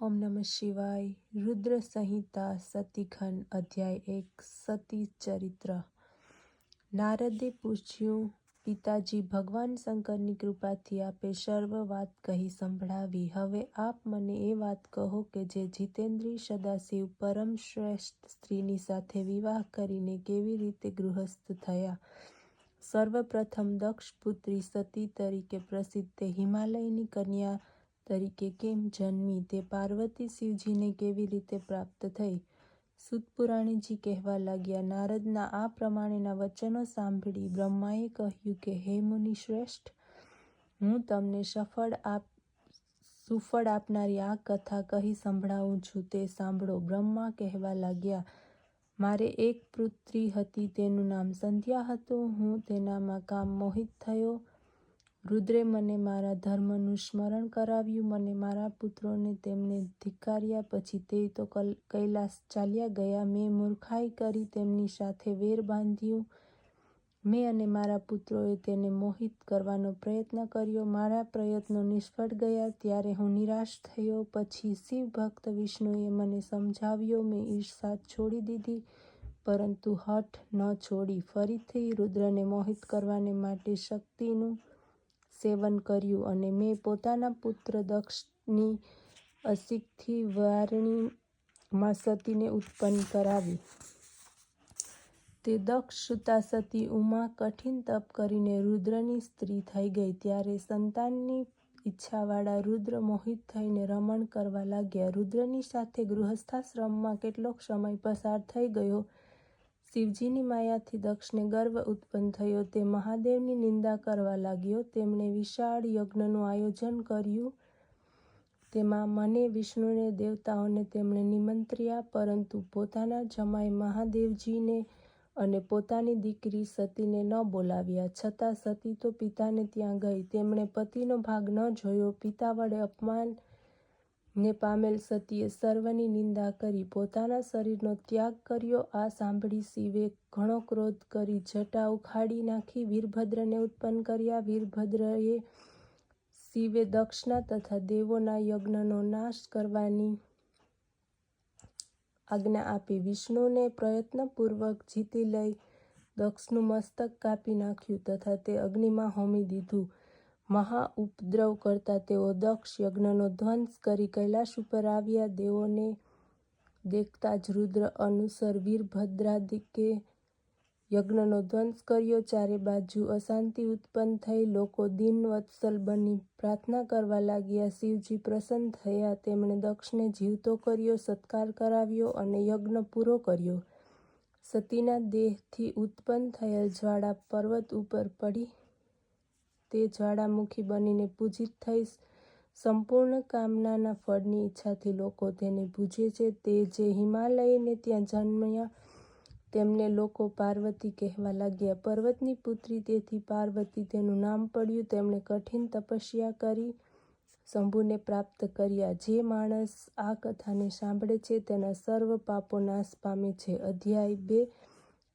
ઓમ નમઃ શિવાય। રુદ્ર સંહિતા સતીખંડ અધ્યાય 1 સતી ચરિત્ર। નારદે પૂછ્યું, પિતાજી, ભગવાન શંકરની કૃપાથી આપે સર્વ વાત કહી સંભળાવી। હવે આપ મને એ વાત કહો કે જે જીતેન્દ્રિય સદાશિવ પરમ શ્રેષ્ઠ સ્ત્રીની સાથે વિવાહ કરીને કેવી રીતે ગૃહસ્થ થયા? સર્વપ્રથમ દક્ષ પુત્રી સતી તરીકે પ્રસિદ્ધ તે હિમાલયની કન્યા તરીકે કેમ જન્મી? તે પાર્વતી શિવજીને કેવી રીતે પ્રાપ્ત થઈ? સૂત પુરાણીજી કહેવા લાગ્યા, નારદના આ પ્રમાણેના વચનો સાંભળી બ્રહ્માએ કહ્યું કે હે મુનિ શ્રેષ્ઠ, હું તમને સુફળ આપનારી આ કથા કહી સંભળાવું છું, તે સાંભળો। બ્રહ્મા કહેવા લાગ્યા, મારે એક પુત્રી હતી, તેનું નામ સંધ્યા હતું। હું તેનામાં કામ મોહિત થયો। રુદ્રે મને મારા ધર્મનું સ્મરણ કરાવ્યું। મને મારા પુત્રોને તેમને ધિક્કાર્યા, પછી તે તો કૈલાસ ચાલ્યા ગયા। મેં મૂર્ખાઈ કરી તેમની સાથે વેર બાંધ્યું। મેં અને મારા પુત્રોએ તેને મોહિત કરવાનો પ્રયત્ન કર્યો। મારા પ્રયત્નો નિષ્ફળ ગયા ત્યારે હું નિરાશ થયો। પછી શિવ ભક્ત વિષ્ણુએ મને સમજાવ્યો। મેં ઈર્ષા છોડી દીધી, પરંતુ હઠ ન છોડી ફરીથી રુદ્રને મોહિત કરવાને માટે શક્તિનું સેવન કર્યું અને મેં પોતાના પુત્ર દક્ષની અસિકથી વારિણીમાં સતીને ઉત્પન્ન કરાવી। તે દક્ષ સૂતા સતી ઉમા કઠિન તપ કરીને રુદ્રની સ્ત્રી થઈ ગઈ। ત્યારે સંતાનની ઈચ્છાવાળા રુદ્ર મોહિત થઈને રમણ કરવા લાગ્યા। રુદ્રની સાથે ગૃહસ્થાશ્રમમાં કેટલોક સમય પસાર થઈ ગયો। શિવજીની માયાથી દક્ષને ગર્વ ઉત્પન્ન થયો। તે મહાદેવની નિંદા કરવા લાગ્યો। તેમણે વિશાળ યજ્ઞનું આયોજન કર્યું। તેમાં મને, વિષ્ણુને, દેવતાઓને તેમણે નિમંત્ર્યા, પરંતુ પોતાના જમાઈ મહાદેવજીને અને પોતાની દીકરી સતીને ન બોલાવ્યા। છતાં સતી તો પિતાને ત્યાં ગઈ। તેમણે પતિનો ભાગ ન જોયો। પિતા વડે અપમાનને પામેલ સતીએ સર્વની નિંદા કરી પોતાના શરીરનો ત્યાગ કર્યો। આ સાંભળી શિવે ઘણો ક્રોધ કરી જટા ઉખાડી નાખી વીરભદ્રને ઉત્પન્ન કર્યા। વીરભદ્રએ શિવે દક્ષના તથા દેવોના યજ્ઞનો નાશ કરવાની આજ્ઞા આપી। વિષ્ણુને પ્રયત્નપૂર્વક જીતી લઈ દક્ષનું મસ્તક કાપી નાખ્યું તથા તે અગ્નિમાં હોમી દીધું। મહા ઉપદ્રવ કરતા તેઓ દક્ષ યજ્ઞનો ધ્વંસ કરી કૈલાશ ઉપર આવ્યા। દેવોને દેખતા જ રુદ્ર અનુસર વીરભદ્રાદિકે યજ્ઞનો ધ્વંસ કર્યો। ચારે બાજુ અશાંતિ ઉત્પન્ન થઈ। લોકો દીનવત્સલ બની પ્રાર્થના કરવા લાગ્યા। શિવજી પ્રસન્ન થયા। તેમણે દક્ષને જીવતો કર્યો, સત્કાર કરાવ્યો અને યજ્ઞ પૂરો કર્યો। સતીના દેહથી ઉત્પન્ન થયેલ જ્વાળા પર્વત ઉપર પડી તે જ્વાળામુખી બનીને પૂજિત થઈ। સંપૂર્ણ કામનાના ફળની ઈચ્છાથી લોકો તેને પૂજે છે। તે જે હિમાલયને ત્યાં જન્મ્યા તેમને લોકો પાર્વતી કહેવા લાગ્યા। પર્વતની પુત્રી તેથી પાર્વતી તેનું નામ પડ્યું। તેમણે કઠિન તપસ્યા કરી શંભુને પ્રાપ્ત કર્યા। જે માણસ આ કથાને સાંભળે છે તેના સર્વ પાપો નાશ પામે છે। અધ્યાય 2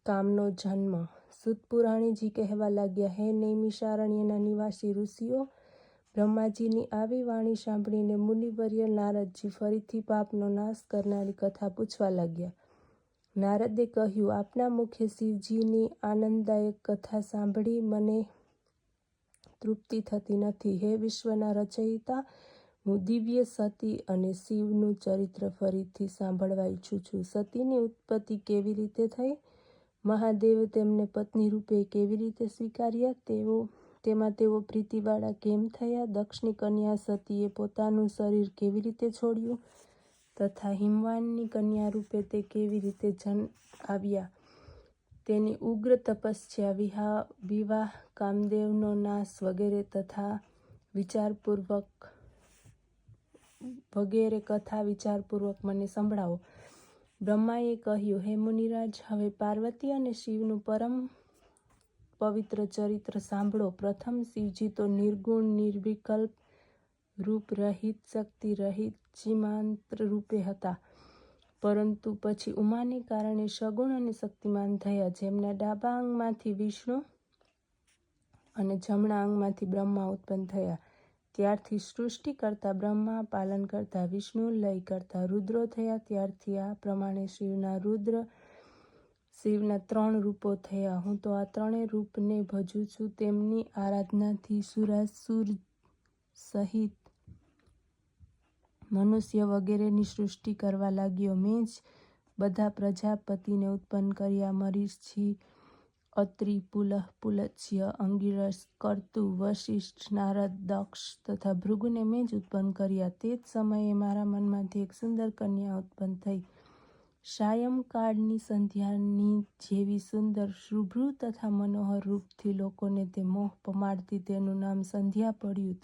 કામનો જન્મ। સૂત પુરાણીજી કહેવા લાગ્યા, હે નૈમિષારણ્યના નિવાસી ઋષિઓ, બ્રહ્માજીની આવી વાણી સાંભળીને મુનિવર્ય નારદજી ફરીથી પાપનો નાશ કરનારી કથા પૂછવા લાગ્યા। નારદે કહ્યું, આપના મુખે શિવજીની આનંદદાયક કથા સાંભળી મને તૃપ્તિ થતી નથી। હે વિશ્વના રચયિતા, હું દિવ્ય સતી અને શિવનું ચરિત્ર ફરીથી સાંભળવા ઈચ્છું છું। સતીની ઉત્પત્તિ કેવી રીતે થઈ? મહાદેવે તેમને પત્ની રૂપે કેવી રીતે સ્વીકાર્યા? તેમાં તેઓ પ્રીતિવાળા કેમ થયા? દક્ષની કન્યા સતીએ પોતાનું શરીર કેવી રીતે છોડ્યું તથા હિમવાનની કન્યા રૂપે તે કેવી રીતે આવ્યા? તેની ઉગ્ર તપસ્યા, વિવાહ, કામદેવનો નાશ વગેરે કથા વિચારપૂર્વક મને સંભળાવો। બ્રહ્માએ કહ્યું, હે મુનિરાજ, હવે પાર્વતી અને શિવનું પરમ પવિત્ર ચરિત્ર સાંભળો। પ્રથમ શિવજી તો નિર્ગુણ, નિર્વિકલ્પ, રૂપ રહિત, શક્તિ રહિત, ચિન્માત્ર રૂપે હતા, પરંતુ પછી ઉમાને કારણે સગુણ અને શક્તિમાન થયા। જેમના ડાબા અંગમાંથી વિષ્ણુ અને જમણા અંગમાંથી બ્રહ્મા ઉત્પન્ન થયા। ત્યારથી સૃષ્ટિ કરતા બ્રહ્મા, પાલન કરતા વિષ્ણુ, લય કરતા રુદ્રો થયા. ત્યારથી આ પ્રમાણે શિવના 3 રૂપો થયા. હું તો આ 3 રૂપને ભજું છું. તેમની આરાધનાથી સુરાસુર સહિત મનુષ્ય વગેરેની સૃષ્ટિ કરવા લાગ્યો. મેં જ બધા પ્રજાપતિને ઉત્પન્ન કર્યા. મરીચી, અત્રિ, પુલહ, પુલત્સ્ય, અંગિરસ, કર્તુ, વશિષ્ઠ, નારદ, દક્ષ તથા ભૃગુને મેં જ ઉત્પન્ન કર્યા. તે જ સમયે મારા મનમાંથી એક સુંદર કન્યા ઉત્પન્ન થઈ. સાયંકાળની સંધ્યાની જેવી સુંદર, શુભ્રુ તથા મનોહર રૂપથી લોકોને તે મોહ પમાડતી. તેનું નામ સંધ્યા પડ્યું.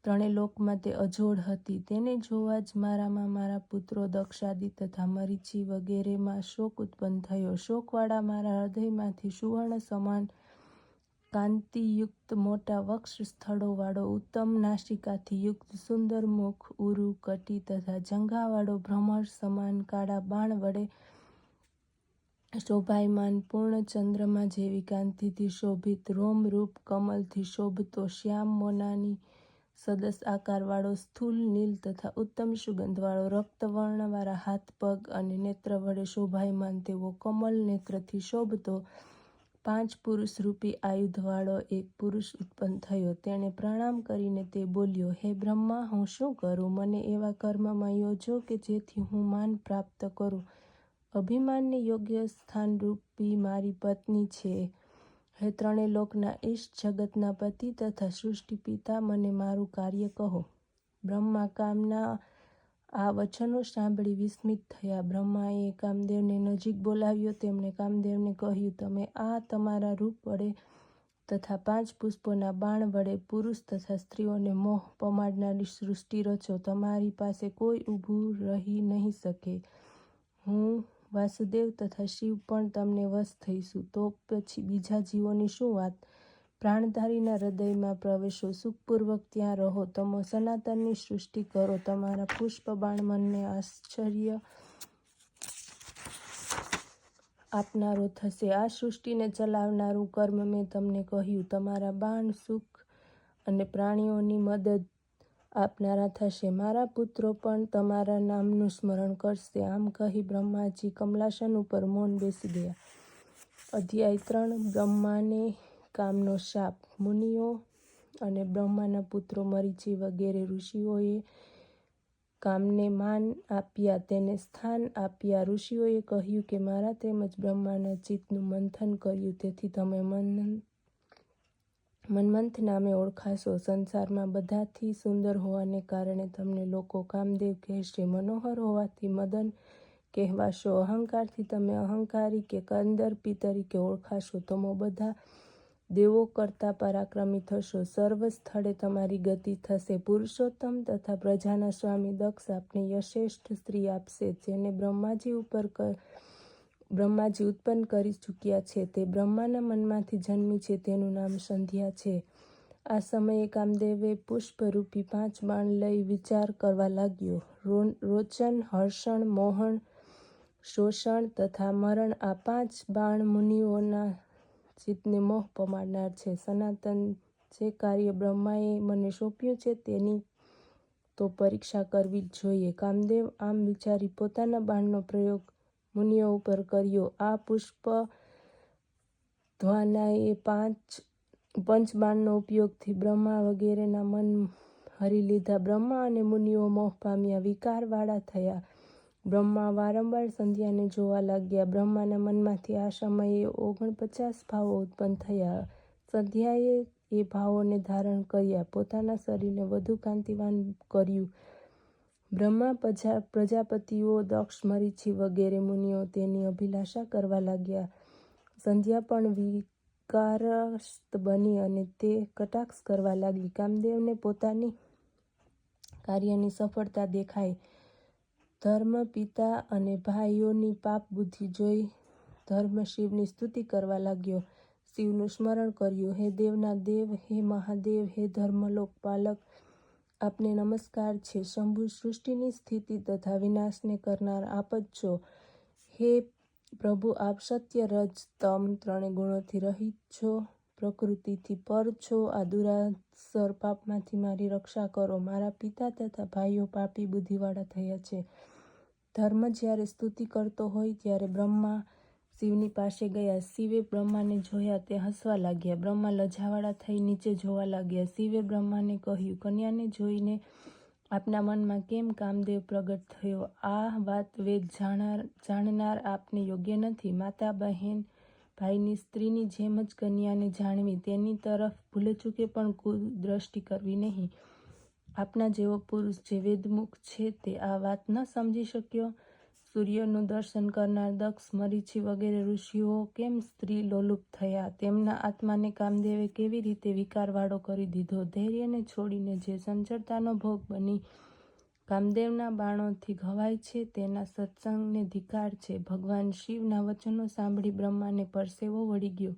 ત્રણે લોકમાં તે અજોડ હતી. તેને જોવા જ મારા પુત્રો દક્ષાદિ તથા મરીચી વગેરેમાં શોક ઉત્પન્ન થયો. શોકવાળા મારા હૃદયમાંથી સુવર્ણ સમાન કાંતિયુક્ત મોટા વક્ષ સ્થળોવાળો, ઉત્તમ નાસિકાથી યુક્ત સુંદર મુખ, ઉરુ, કટી તથા જંઘાવાળો, ભ્રમર સમાન કાળા બાણ વડે શોભાયમાન, પૂર્ણ ચંદ્રમા જેવી કાંતિથી શોભિત, રોમ રૂપ કમલથી શોભતો, શ્યામ મોનાની સદસ આકારવાળો, સ્થૂલ નીલ તથા ઉત્તમ સુગંધવાળો, રક્તવર્ણવાળા હાથ પગ અને નેત્ર વડે શોભાયમાન તેવો કમલ નેત્રથી શોભતો, 5 પુરુષરૂપી આયુધવાળો એક પુરુષ ઉત્પન્ન થયો. તેણે પ્રણામ કરીને તે બોલ્યો, હે બ્રહ્મા, હું શું કરું? મને એવા કર્મમાં યોજો કે જેથી હું માન પ્રાપ્ત કરું. અભિમાનને યોગ્ય સ્થાનરૂપી મારી પત્ની છે. હે 3 લોકના ઈષ્ટ, જગતના પતિ તથા સૃષ્ટિ પિતા, મને મારું કાર્ય કહો. બ્રહ્મા કામના આ વચનો સાંભળી વિસ્મિત થયા. બ્રહ્માએ કામદેવને નજીક બોલાવ્યો. તેમણે કામદેવને કહ્યું, તમે આ તમારા રૂપ વડે તથા 5 પુષ્પોના બાણ વડે પુરુષ તથા સ્ત્રીઓને મોહ પમાડનારી સૃષ્ટિ રચો. તમારી પાસે કોઈ ઊભું રહી નહીં શકે. હું વાસુદેવ તથા શિવ પણ તમને વશ થઈશું. તો પછી બીજા જીવોની શું વાત? પ્રાણધારીના હૃદયમાં પ્રવેશો, સુખપૂર્વક ત્યાં રહો. તમો સનાતનની સૃષ્ટિ કરો. તમારા પુષ્પબાણ મનને આશ્ચર્ય આપનારો થશે. આ સૃષ્ટિને ચલાવનારું કર્મ મેં તમને કહ્યું. તમારા બાણ સુખ અને પ્રાણીઓની મદદ આપનારા થશે. મારા પુત્રો પણ તમારા નામનું સ્મરણ કરશે. આમ કહી બ્રહ્માજી કમલાસન ઉપર મૌન બેસી ગયા. અધ્યાય 3. બ્રહ્માને કામનો શાપ. મુનિઓ અને બ્રહ્માના પુત્રો મરીચી વગેરે ઋષિઓએ કામને માન આપ્યા, તેને સ્થાન આપ્યા. ઋષિઓએ કહ્યું કે મારા તેમજ બ્રહ્માના ચિત્તનું મંથન કર્યું, તેથી તમે મન્મથ નામે ઓળખાશો. સંસારમાં બધાથી સુંદર હોવાને કારણે તમને લોકો કામદેવ કહેશે. મનોહર હોવાથી મદન કહેવાશો. અહંકારથી તમે અહંકારી કે કંદર્પી તરીકે ઓળખાશો. તમો બધા દેવો કરતા પરાક્રમી થશો. સર્વ સ્થળે તમારી ગતિ થશે. પુરુષોત્તમ તથા પ્રજાના સ્વામી દક્ષ આપને યશેષ્ઠ સ્ત્રી આપશે, જેને બ્રહ્માજી ઉત્પન્ન કરી ચૂક્યા છે. તે બ્રહ્માના મનમાંથી જન્મી છે. તેનું નામ સંધ્યા છે. આ સમયે કામદેવે પુષ્પરૂપી 5 બાણ લઈ વિચાર કરવા લાગ્યો. રોચન, હર્ષણ, મોહન, શોષણ તથા મરણ, આ 5 બાણ મુનિઓના ચિત્તને મોહ પમાડનાર છે. સનાતન જે કાર્ય બ્રહ્માએ મને સોંપ્યું છે તેની તો પરીક્ષા કરવી જ જોઈએ. કામદેવ આમ વિચારી પોતાના બાણનો પ્રયોગ મુનિઓ ઉપર કર્યો. આ પુષ્પ ધ્વાનાએ 5 બાણનો ઉપયોગથી બ્રહ્મા વગેરેના મન હરી લીધા. બ્રહ્મા અને મુનિઓ મોહ પામ્યા, વિકારવાળા થયા. બ્રહ્મા વારંવાર સંધ્યાને જોવા લાગ્યા. બ્રહ્માના મનમાંથી આ સમયે 49 ભાવો ઉત્પન્ન થયા. સંધ્યાએ એ ભાવોને ધારણ કર્યા, પોતાના શરીરને વધુ કાંતિવાન કર્યું. બ્રહ્મા, પ્રજાપતિઓ, દક્ષ, મરીચી વગેરે મુનિઓ તેની અભિલાષા કરવા લાગ્યા. સંધ્યા પણ વિકારસ્ત બની અને તે કટાક્ષ કરવા લાગી. કામદેવને પોતાની કાર્યની સફળતા દેખાઈ. ધર્મ પિતા અને ભાઈઓની પાપ બુદ્ધિ જોઈ ધર્મ શિવની સ્તુતિ કરવા લાગ્યો. શિવનું સ્મરણ કર્યું. હે દેવના દેવ, હે મહાદેવ, હે ધર્મલોક પાલક, આપને નમસ્કાર છે. શંભુ, સૃષ્ટિની સ્થિતિ તથા વિનાશને કરનાર આપ જ છો. હે પ્રભુ, આપ સત્ય, રજ, તમ 3 ગુણોથી રહિત છો. પ્રકૃતિથી પર છો. આ દુરાસર પાપમાંથી મારી રક્ષા કરો. મારા પિતા તથા ભાઈઓ પાપી બુદ્ધિવાળા થયા છે. ધર્મ જ્યારે સ્તુતિ કરતો હોય ત્યારે બ્રહ્મા શિવની પાસે ગયા. શિવે બ્રહ્માને જોયા. તે હસવા લાગ્યા. બ્રહ્મા લજાવાળા થઈ નીચે જોવા લાગ્યા. શિવે બ્રહ્માને કહ્યું, કન્યાને જોઈને આપના મનમાં કેમ કામદેવ પ્રગટ થયો? આ વાત વેદ જાણનાર આપને યોગ્ય નથી. માતા, બહેન, ભાઈની સ્ત્રીની જેમ જ કન્યાને જાણવી, તેની તરફ ભૂલેચૂકે પણ કુદ્રષ્ટિ કરવી નહીં. આપના જેવો પુરુષ જે વેદમુખ છે તે આ વાત ન સમજી શક્યો? સૂર્યનું દર્શન કરનાર દક્ષ, મરીચી વગેરે ઋષિઓ કેમ સ્ત્રી લોલુપ થયા? તેમના આત્માને કામદેવે કેવી રીતે વિકારવાળો કરી દીધો? ધૈર્યને છોડીને જે ચંચળતાનો ભોગ બની કામદેવના બાણોથી ઘવાય છે, તેના સત્સંગને ધિક્કાર છે. ભગવાન શિવના વચનો સાંભળી બ્રહ્માને પરસેવો વળી ગયો.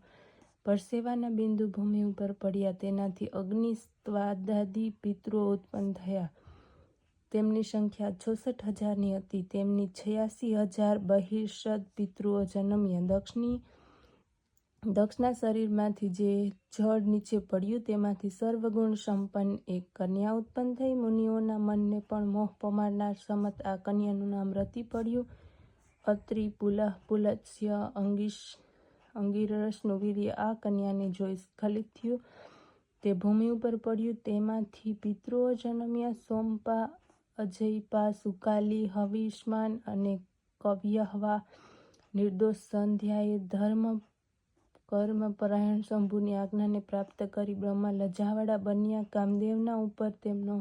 પરસેવાના બિંદુ ભૂમિ ઉપર પડ્યા. તેનાથી અગ્નિ, ત્વાદાદિ પિતૃઓ ઉત્પન્ન થયા. તેમની સંખ્યા 66,000ની હતી. તેમની 86,000 બહિર્ષદ પિતૃઓ જન્મ્યા. દક્ષના શરીરમાંથી જે જળ નીચે પડ્યું તેમાંથી સર્વગુણ સંપન્ન એક કન્યા ઉત્પન્ન થઈ. મુનિઓના મનને પણ મોહ પમાડનાર સમત આ કન્યાનું નામ રતિ પડ્યું. અત્રિ, પુલહ, પુલત્સ્ય, અંગિરસનું વીર્ય આ કન્યાને જોઈ સ્ખલિત થયું. તે ભૂમિ ઉપર પડ્યું. તેમાંથી પિતૃઓ જન્મ્યા. સોમપા, અજયપા, સુકાલી, હવિષ્માન અને કવ્યહવા. નિર્દોષ સંધ્યાએ ધર્મ કર્મ પરાયણ શંભુની આજ્ઞાને પ્રાપ્ત કરી બ્રહ્મા લજાવાળા બન્યા. કામદેવના ઉપર તેમનો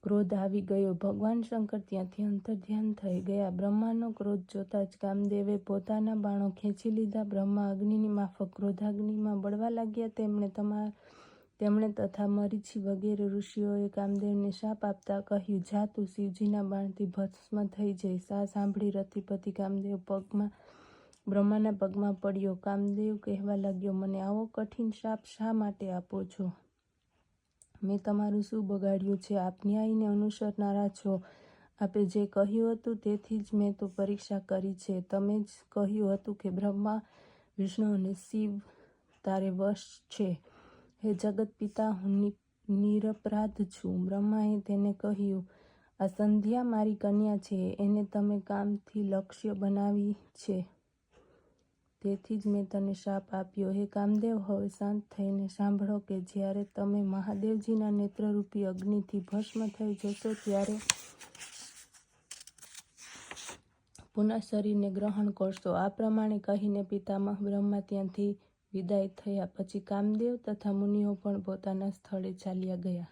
ક્રોધ આવી ગયો. ભગવાન શંકર ત્યાંથી અંતર્ધ્યાન થઈ ગયા. બ્રહ્માનો ક્રોધ જોતા જ કામદેવે પોતાના બાણો ખેંચી લીધા. બ્રહ્મા અગ્નિની માફક ક્રોધાગ્નિમાં બળવા લાગ્યા. તેમણે તથા મરીચી વગેરે ઋષિઓએ કામદેવને શાપ આપતા કહ્યું, જા તું શિવજીના બાણથી ભસ્મ થઈ જઈશ. આ સાંભળી રતિપતિ કામદેવ બ્રહ્માના પગમાં પડ્યો. કામદેવ કહેવા લાગ્યો, મને આવો કઠિન શાપ શા માટે આપો છો? મેં તમારું શું બગાડ્યું છે? આપ ન્યાયને અનુસરનારા છો. આપે જે કહ્યું હતું તેથી જ મેં તો પરીક્ષા કરી છે. તમે જ કહ્યું હતું કે બ્રહ્મા, વિષ્ણુ અને શિવ તારે વશ છે. હે જગત પિતા, હું નિરપરાધ છું. બ્રહ્માએ તેને કહ્યું, આ સંધ્યા મારી કન્યા છે. એને તમે કામથી લક્ષ્ય બનાવી છે. તેથી જ મેં તને શાપ આપ્યો. હે કામદેવ, હવે શાંત થઈને સાંભળો કે જ્યારે તમે મહાદેવજીના નેત્રરૂપી અગ્નિથી ભસ્મ થઈ જશો ત્યારે પુનઃ શરીરને ગ્રહણ કરશો. આ પ્રમાણે કહીને પિતામહ બ્રહ્મા ત્યાંથી વિદાય થયા. પછી કામદેવ તથા મુનિઓ પણ પોતાના સ્થળે ચાલ્યા ગયા.